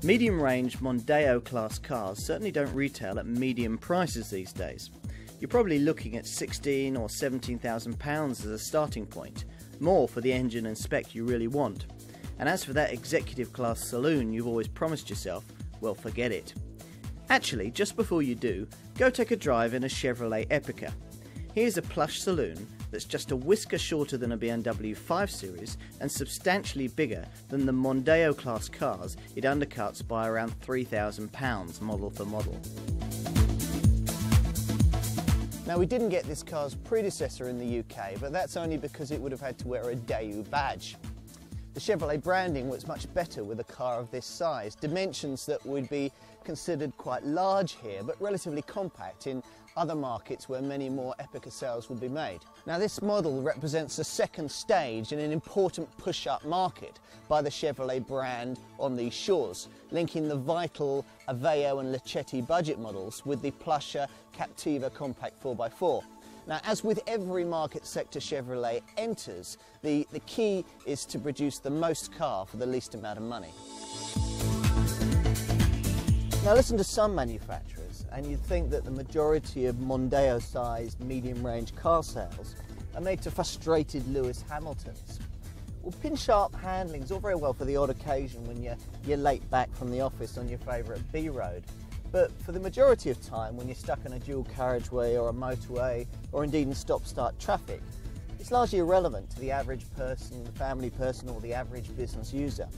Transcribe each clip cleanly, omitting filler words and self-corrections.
Medium-range Mondeo class cars certainly don't retail at medium prices these days. You're probably looking at £16,000 or £17,000 as a starting point, more for the engine and spec you really want. And as for that executive class saloon you've always promised yourself, well, forget it. Actually, just before you do, go take a drive in a Chevrolet Epica. Here's a plush saloon that's just a whisker shorter than a BMW 5 Series and substantially bigger than the Mondeo class cars it undercuts by around £3,000 model for model. Now, we didn't get this car's predecessor in the UK, but that's only because it would have had to wear a Daewoo badge. The Chevrolet branding was much better with a car of this size, dimensions that would be considered quite large here, but relatively compact in other markets where many more Epica sales will be made. Now, this model represents the second stage in an important push-up market by the Chevrolet brand on these shores, linking the vital Aveo and Lachetti budget models with the plusher Captiva compact 4x4. Now, as with every market sector Chevrolet enters, the key is to produce the most car for the least amount of money. Now, listen to some manufacturers and you'd think that the majority of Mondeo-sized medium-range car sales are made to frustrated Lewis Hamiltons. Well, pin-sharp handling is all very well for the odd occasion when you're late back from the office on your favourite B-road. But for the majority of time, when you're stuck in a dual carriageway or a motorway, or indeed in stop-start traffic, it's largely irrelevant to the average person, the family person, or the average business user.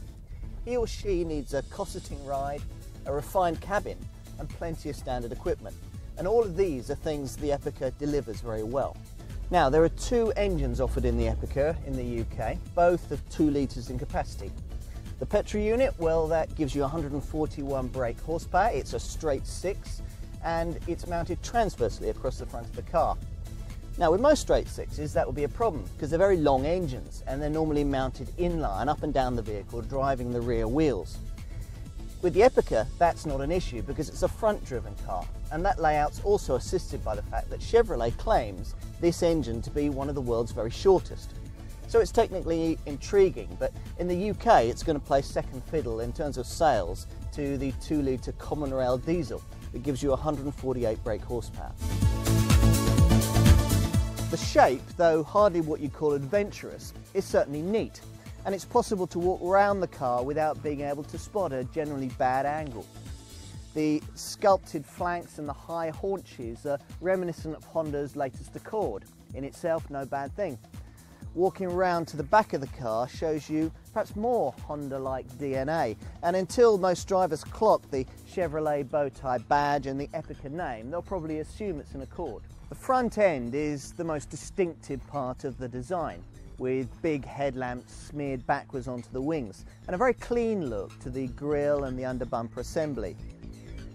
He or she needs a cosseting ride, a refined cabin, and plenty of standard equipment. And all of these are things the Epica delivers very well. Now, there are two engines offered in the Epica in the UK, both of 2 litres in capacity. The petrol unit, well, that gives you 141 brake horsepower. It's a straight 6 and it's mounted transversely across the front of the car. Now, with most straight 6s that would be a problem because they're very long engines and they're normally mounted inline up and down the vehicle, driving the rear wheels. With the Epica, that's not an issue because it's a front-driven car, and that layout's also assisted by the fact that Chevrolet claims this engine to be one of the world's very shortest. So it's technically intriguing, but in the UK it's going to play second fiddle in terms of sales to the 2-litre common rail diesel that gives you 148 brake horsepower. The shape, though hardly what you'd call adventurous, is certainly neat, and it's possible to walk around the car without being able to spot a generally bad angle. The sculpted flanks and the high haunches are reminiscent of Honda's latest Accord, in itself no bad thing. Walking around to the back of the car shows you perhaps more Honda-like DNA, and until most drivers clock the Chevrolet bow tie badge and the Epica name, they'll probably assume it's an Accord. The front end is the most distinctive part of the design, with big headlamps smeared backwards onto the wings, and a very clean look to the grille and the under-bumper assembly.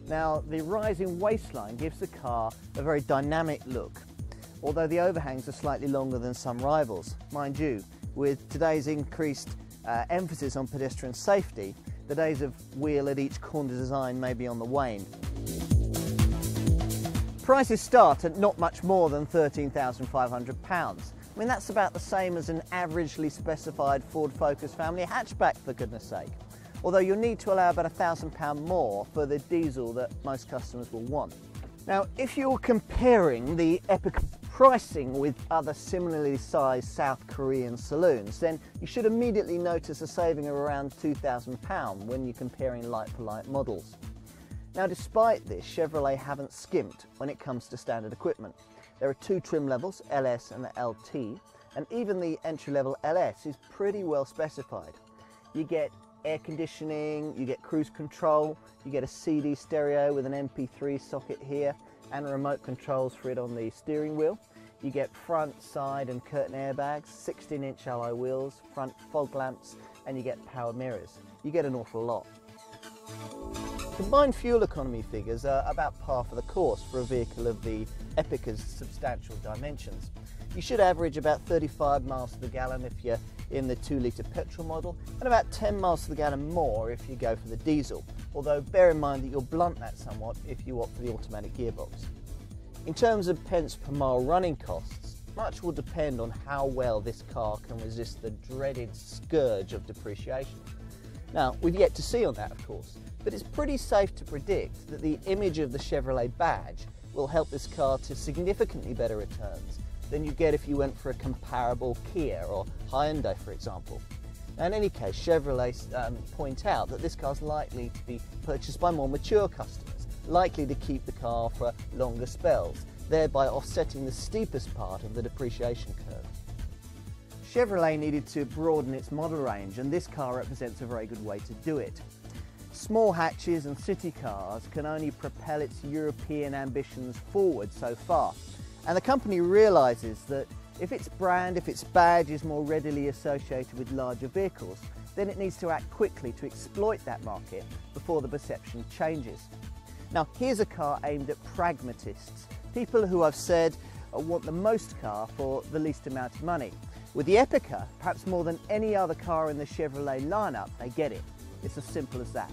Now, the rising waistline gives the car a very dynamic look, although the overhangs are slightly longer than some rivals. Mind you, with today's increased emphasis on pedestrian safety, the days of wheel at each corner design may be on the wane. Prices start at not much more than £13,500. I mean, that's about the same as an averagely specified Ford Focus family hatchback, for goodness sake. Although you'll need to allow about £1,000 more for the diesel that most customers will want. Now, if you're comparing the Epica pricing with other similarly sized South Korean saloons, then you should immediately notice a saving of around £2,000 when you're comparing like-for-like models. Now, despite this, Chevrolet haven't skimped when it comes to standard equipment. There are 2 trim levels, LS and the LT, and even the entry-level LS is pretty well specified. You get air conditioning, you get cruise control, you get a CD stereo with an MP3 socket here, and remote controls for it on the steering wheel. You get front, side and curtain airbags, 16-inch alloy wheels, front fog lamps, and you get power mirrors. You get an awful lot. Combined fuel economy figures are about par for the course for a vehicle of the Epica's substantial dimensions. You should average about 35 miles to the gallon if you're in the 2-litre petrol model, and about 10 miles to the gallon more if you go for the diesel, although bear in mind that you'll blunt that somewhat if you opt for the automatic gearbox. In terms of pence per mile running costs, much will depend on how well this car can resist the dreaded scourge of depreciation. Now, we've yet to see on that, of course, but it's pretty safe to predict that the image of the Chevrolet badge will help this car to significantly better returns than you get if you went for a comparable Kia or Hyundai, for example. Now, in any case, Chevrolet point out that this car is likely to be purchased by more mature customers, likely to keep the car for longer spells, thereby offsetting the steepest part of the depreciation curve. Chevrolet needed to broaden its model range, and this car represents a very good way to do it. Small hatches and city cars can only propel its European ambitions forward so far, and the company realises that if its brand, if its badge is more readily associated with larger vehicles, then it needs to act quickly to exploit that market before the perception changes. Now, here's a car aimed at pragmatists, people who I've said want the most car for the least amount of money. With the Epica, perhaps more than any other car in the Chevrolet lineup, they get it. It's as simple as that.